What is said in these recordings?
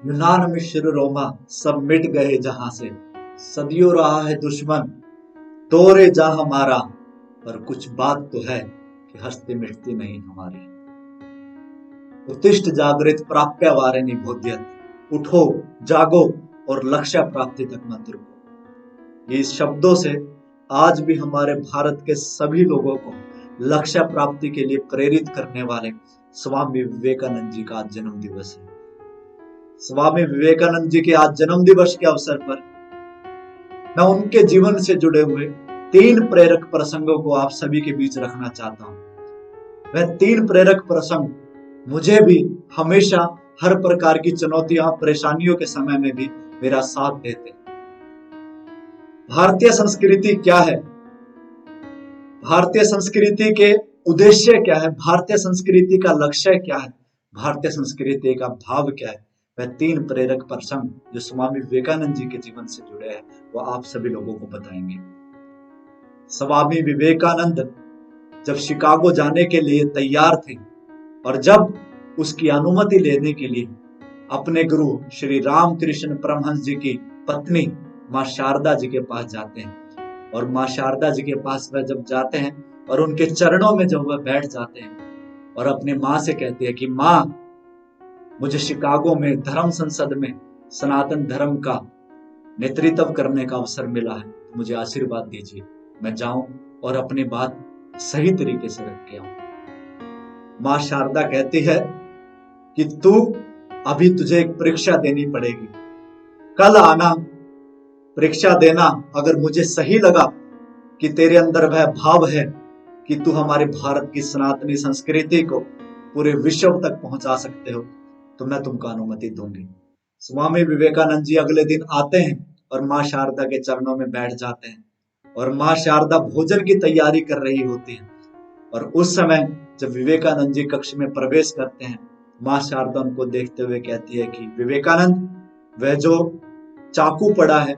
यूनान मिस्र रोमा सब मिट गए जहां से। सदियों रहा है दुश्मन तोरे जा हमारा, पर कुछ बात तो है कि हस्ती मिटती नहीं हमारी। उत्तिष्ठ जागृत प्राप्य वारिणी बोध्यत। उठो, जागो और लक्ष्य प्राप्ति तक मत रुको। ये इस शब्दों से आज भी हमारे भारत के सभी लोगों को लक्ष्य प्राप्ति के लिए प्रेरित करने वाले स्वामी विवेकानंद जी का आज जन्म दिवस है। स्वामी विवेकानंद जी के आज जन्म दिवस के अवसर पर मैं उनके जीवन से जुड़े हुए 3 प्रेरक प्रसंगों को आप सभी के बीच रखना चाहता हूं। वह 3 प्रेरक प्रसंग मुझे भी हमेशा हर प्रकार की चुनौतियां परेशानियों के समय में भी मेरा साथ देते। भारतीय संस्कृति क्या है, भारतीय संस्कृति के उद्देश्य क्या है, भारतीय संस्कृति का लक्ष्य क्या है, भारतीय संस्कृति का भाव क्या है, वह 3 प्रेरक प्रसंग जो स्वामी विवेकानंद जी के जीवन से जुड़े हैं वो आप सभी लोगों को बताएंगे। स्वामी विवेकानंद जब शिकागो जाने के लिए तैयार थे और जब उसकी अनुमति लेने के लिए अपने गुरु श्री रामकृष्ण परमहंस जी की पत्नी मां शारदा जी के पास जाते हैं और मां शारदा जी के पास वह जब जाते हैं और उनके चरणों में जब वह बैठ जाते हैं और अपने मां से कहते हैं कि मां, मुझे शिकागो में धर्म संसद में सनातन धर्म का नेतृत्व करने का अवसर मिला है, मुझे आशीर्वाद दीजिए, मैं जाऊं और अपनी बात सही तरीके से रख के आऊं। मां शारदा कहती है कि तू अभी तुझे एक परीक्षा देनी पड़ेगी, कल आना, परीक्षा देना। अगर मुझे सही लगा कि तेरे अंदर वह भाव है कि तू हमारे भारत की सनातनी संस्कृति को पूरे विश्व तक पहुंचा सकते हो तो मैं तुमको अनुमति दूंगी। स्वामी विवेकानंद जी अगले दिन आते हैं और मां शारदा के चरणों में बैठ जाते हैं और मां शारदा भोजन की तैयारी कर रही होती है और उस समय जब विवेकानंद जी कक्ष में प्रवेश करते हैं, मां शारदा उनको देखते हुए कहती है कि विवेकानंद, वह जो चाकू पड़ा है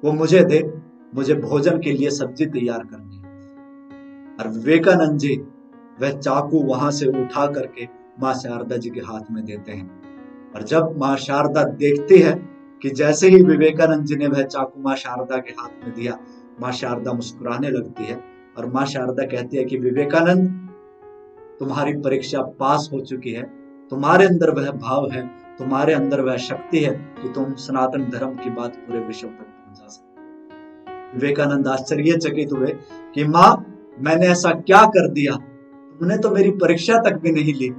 वो मुझे दे, मुझे भोजन के लिए सब्जी तैयार करनी है। और विवेकानंद जी वह चाकू वहां से उठा करके मां शारदा जी के हाथ में देते हैं और जब मां शारदा देखती है कि जैसे ही विवेकानंद जी ने वह चाकू मां शारदा के हाथ में दिया, मां शारदा मुस्कुराने लगती है और मां शारदा कहती है कि विवेकानंद, तुम्हारी परीक्षा पास हो चुकी है, तुम्हारे अंदर वह भाव है, तुम्हारे अंदर वह शक्ति है कि तुम सनातन धर्म की बात पूरे विश्व तक पहुंचा सकते। विवेकानंद आश्चर्यचकित हुए कि मां, मैंने ऐसा क्या कर दिया, तुमने तो मेरी परीक्षा तक भी नहीं ली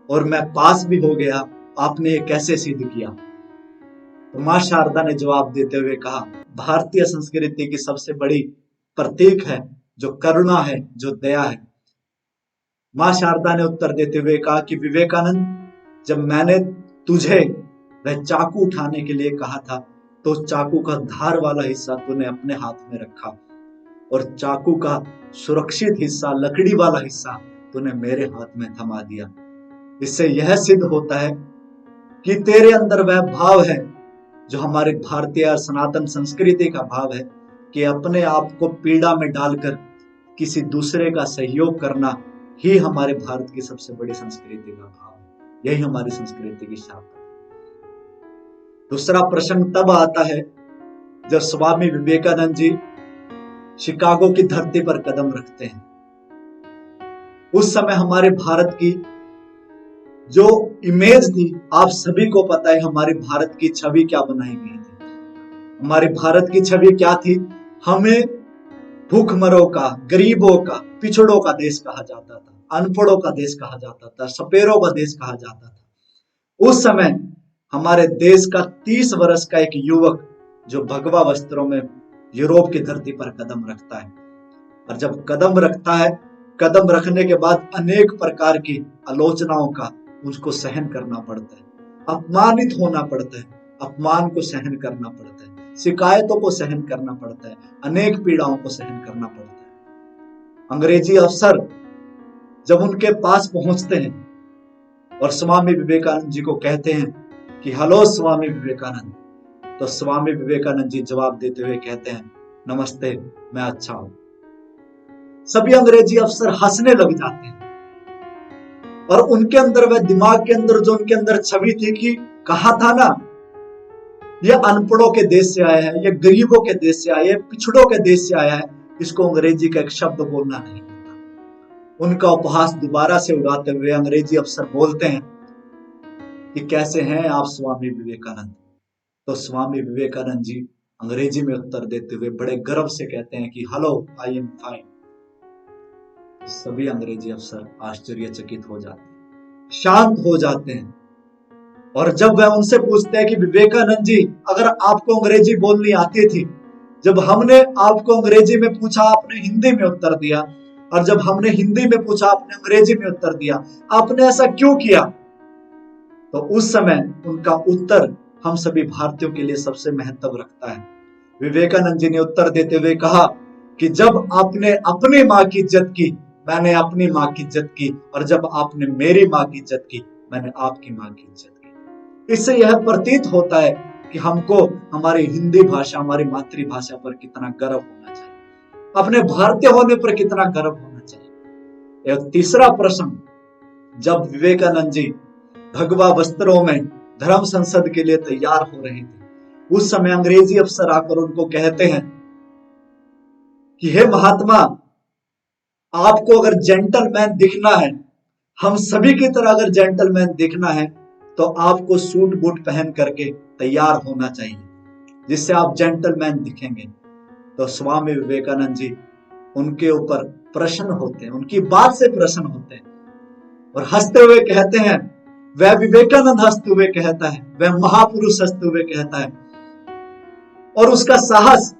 और मैं पास भी हो गया, आपने ये कैसे सिद्ध किया। तो मां शारदा ने जवाब देते हुए कहा, भारतीय संस्कृति की सबसे बड़ी प्रतीक है जो करुणा है, जो दया है। मां शारदा ने उत्तर देते हुए कहा कि विवेकानंद, जब मैंने तुझे वह चाकू उठाने के लिए कहा था तो चाकू का धार वाला हिस्सा तूने अपने हाथ में रखा और चाकू का सुरक्षित हिस्सा, लकड़ी वाला हिस्सा तूने मेरे हाथ में थमा दिया। इससे यह सिद्ध होता है कि तेरे अंदर वह भाव है जो हमारे भारतीय और सनातन संस्कृति का भाव है कि अपने आप को पीड़ा में डालकर किसी दूसरे का सहयोग करना ही हमारे भारत की सबसे बड़ी संस्कृति का भाव है। यही हमारी संस्कृति की शान है। दूसरा प्रसंग तब आता है जब स्वामी विवेकानंद जी शिकागो की धरती पर कदम रखते हैं। उस समय हमारे भारत की जो इमेज थी, आप सभी को पता है हमारे भारत की छवि क्या बनाई गई थी। हमारे भारत की छवि क्या थी, हमें भूखमरों का, गरीबों का, पिछड़ों का देश कहा जाता था, अनपढ़ों का देश कहा जाता था, सपेरों का देश कहा जाता था। उस समय हमारे देश का 30 वर्ष का एक युवक जो भगवा वस्त्रों में यूरोप की धरती पर कदम रखता है और जब कदम रखता है, कदम रखने के बाद अनेक प्रकार की आलोचनाओं का उसको सहन करना पड़ता है, अपमानित होना पड़ता है, अपमान को सहन करना पड़ता है, शिकायतों को सहन करना पड़ता है, अनेक पीड़ाओं को सहन करना पड़ता है। अंग्रेजी अफसर जब उनके पास पहुंचते हैं और स्वामी विवेकानंद जी को कहते हैं कि हेलो स्वामी विवेकानंद, तो स्वामी विवेकानंद जी जवाब देते हुए कहते हैं, नमस्ते, मैं अच्छा हूं। सभी अंग्रेजी अफसर हंसने लग जाते हैं और उनके अंदर वह दिमाग के अंदर जो उनके अंदर छवि थी कि कहा था ना ये अनपढ़ों के देश से आया है, ये गरीबों के देश से आया है, पिछड़ों के देश से आया है, इसको अंग्रेजी का एक शब्द बोलना नहीं आता। उनका उपहास दोबारा से उड़ाते हुए अंग्रेजी अफसर बोलते हैं कि कैसे हैं आप स्वामी विवेकानंद। तो स्वामी विवेकानंद जी अंग्रेजी में उत्तर देते हुए बड़े गर्व से कहते हैं कि हेलो, आई एम फाइन। सभी अंग्रेजी अफसर आश्चर्यचकित हो जाते हैं, शांत हो जाते हैं। और जब वह उनसे पूछते हैं कि विवेकानंद जी, अगर आपको अंग्रेजी बोलनी आती थी, जब हमने आपको अंग्रेजी में पूछा आपने हिंदी में उत्तर दिया, और जब हमने हिंदी में पूछा आपने अंग्रेजी में उत्तर दिया, आपने ऐसा क्यों किया? तो उस समय उनका उत्तर हम सभी भारतीयों के लिए सबसे महत्व रखता है। विवेकानंद जी ने उत्तर देते हुए कहा कि जब आपने अपनी माँ की इज्जत की, मैंने अपनी माँ की इज्जत की, और जब आपने मेरी माँ की इज्जत की, मैंने आपकी माँ की इज्जत की। इससे यह प्रतीत होता है कि हमको हमारी हिंदी भाषा, हमारी मातृभाषा पर कितना गर्व होना चाहिए, अपने भारतीय होने पर कितना गर्व होना चाहिए। एक तीसरा प्रश्न, जब विवेकानंद जी भगवा वस्त्रों में धर्म संसद के लिए तैयार हो रहे थे, उस समय अंग्रेजी अफसर आकर उनको कहते हैं कि हे महात्मा, आपको अगर जेंटलमैन दिखना है, हम सभी की तरह अगर जेंटलमैन दिखना है, तो आपको सूट बूट पहन करके तैयार होना चाहिए, जिससे आप जेंटलमैन दिखेंगे। तो स्वामी विवेकानंद जी उनके ऊपर प्रसन्न होते हैं, उनकी बात से प्रसन्न होते हैं और हंसते हुए कहते हैं, वह विवेकानंद हंसते हुए कहता है, वह महापुरुष हंसते हुए कहता है, और उसका साहस,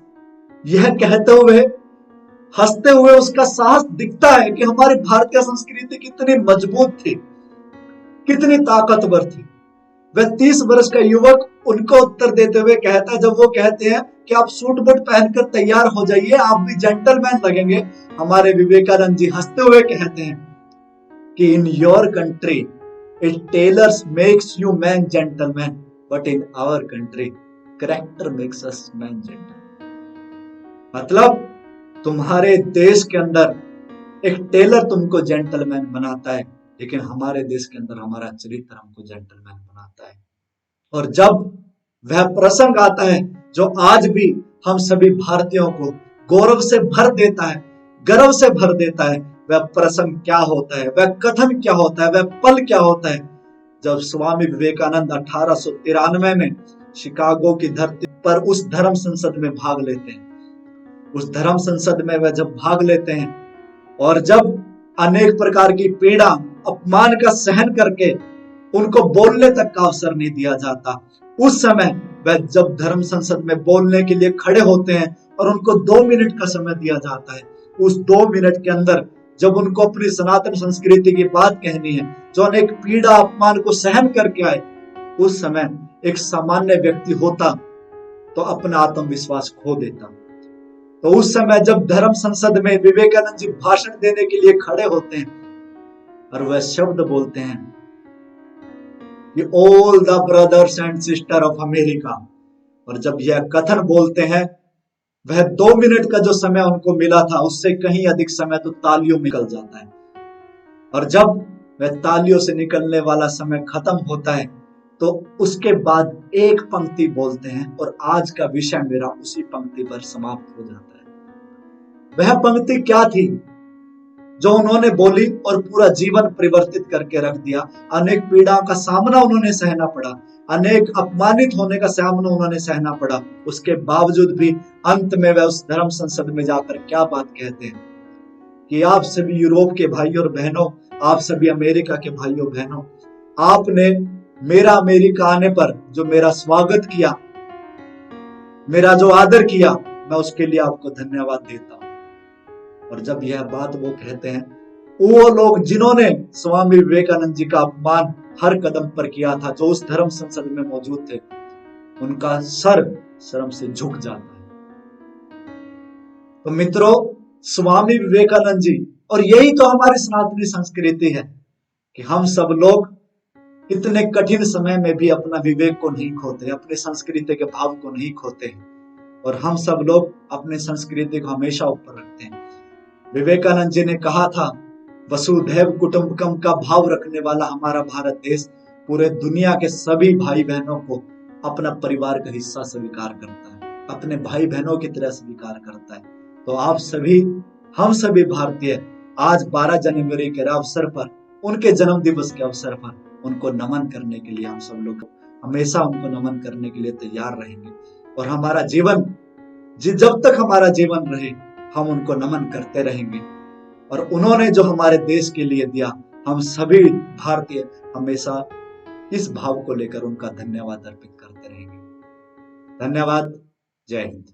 यह कहते हुए हंसते हुए उसका साहस दिखता है कि हमारी भारतीय संस्कृति कितनी मजबूत थी, कितनी ताकतवर थी। वह 30 वर्ष का युवक उनको उत्तर देते हुए कहता है, जब वो कहते हैं कि आप सूट बूट पहनकर तैयार हो जाइए, आप भी जेंटलमैन लगेंगे, हमारे विवेकानंद जी हंसते हुए कहते हैं कि in your country it tailors makes you man gentleman, but in our country character makes us man gentleman. मतलब तुम्हारे देश के अंदर एक टेलर तुमको जेंटलमैन बनाता है, लेकिन हमारे देश के अंदर हमारा चरित्र हमको जेंटलमैन बनाता है। और जब वह प्रसंग आता है जो आज भी हम सभी भारतीयों को गौरव से भर देता है, गर्व से भर देता है, वह प्रसंग क्या होता है, वह कथन क्या होता है, वह पल क्या होता है, जब स्वामी विवेकानंद 1893 में शिकागो की धरती पर उस धर्म संसद में भाग लेते हैं। उस धर्म संसद में वह जब भाग लेते हैं और जब अनेक प्रकार की पीड़ा, अपमान का सहन करके उनको बोलने तक का अवसर नहीं दिया जाता, उस समय वह जब धर्म संसद में बोलने के लिए खड़े होते हैं और उनको 2 मिनट का समय दिया जाता है, उस 2 मिनट के अंदर जब उनको अपनी सनातन संस्कृति की बात कहनी है, जो अनेक पीड़ा अपमान को सहन करके आए, उस समय एक सामान्य व्यक्ति होता तो अपना आत्मविश्वास खो देता। तो उस समय जब धर्म संसद में विवेकानंद जी भाषण देने के लिए खड़े होते हैं और वह शब्द बोलते हैं कि all the brothers and sister of America, और जब यह कथन बोलते हैं, वह 2 मिनट का जो समय उनको मिला था उससे कहीं अधिक समय तो तालियों में निकल जाता है। और जब वह तालियों से निकलने वाला समय खत्म होता है तो उसके बाद एक पंक्ति बोलते हैं और आज का विषय मेरा उसी पंक्ति पर समाप्त हो जाता है। वह पंक्ति क्या थी जो उन्होंने बोली और पूरा जीवन परिवर्तित करके रख दिया। अनेक पीड़ाओं का सामना उन्होंने सहना पड़ा, अनेक अपमानित होने का सामना उन्होंने सहना पड़ा, उसके बावजूद भी अंत में वह उस धर्म संसद में जाकर क्या बात कहते हैं कि आप सभी यूरोप के भाइयों और बहनों, आप सभी अमेरिका के भाइयों बहनों, आपने मेरा अमेरिका आने पर जो मेरा स्वागत किया, मेरा जो आदर किया, मैं उसके लिए आपको धन्यवाद देता हूं। और जब यह बात वो कहते हैं, वो लोग जिन्होंने स्वामी विवेकानंद जी का अपमान हर कदम पर किया था, जो उस धर्म संसद में मौजूद थे, उनका सर शर्म से झुक जाता है। तो मित्रों, स्वामी विवेकानंद जी, और यही तो हमारी सनातनी संस्कृति है कि हम सब लोग इतने कठिन समय में भी अपना विवेक को नहीं खोते, अपने संस्कृति के भाव को नहीं खोते, और हम सब लोग अपने संस्कृति को हमेशा ऊपर रखते हैं। विवेकानंद जी ने कहा था, वसुधैव कुटुंबकम का भाव रखने वाला हमारा भारत देश पूरे दुनिया के सभी भाई बहनों को अपना परिवार का हिस्सा स्वीकार करता है, अपने भाई बहनों की तरह स्वीकार करता है। तो आप सभी, हम सभी भारतीय आज 12 जनवरी के अवसर पर, उनके जन्म दिवस के अवसर पर उनको नमन करने के लिए हम सब लोग हमेशा उनको नमन करने के लिए तैयार रहेंगे। और हमारा जीवन, जब तक हमारा जीवन रहे, हम उनको नमन करते रहेंगे। और उन्होंने जो हमारे देश के लिए दिया, हम सभी भारतीय हमेशा इस भाव को लेकर उनका धन्यवाद अर्पित करते रहेंगे। धन्यवाद। जय हिंद।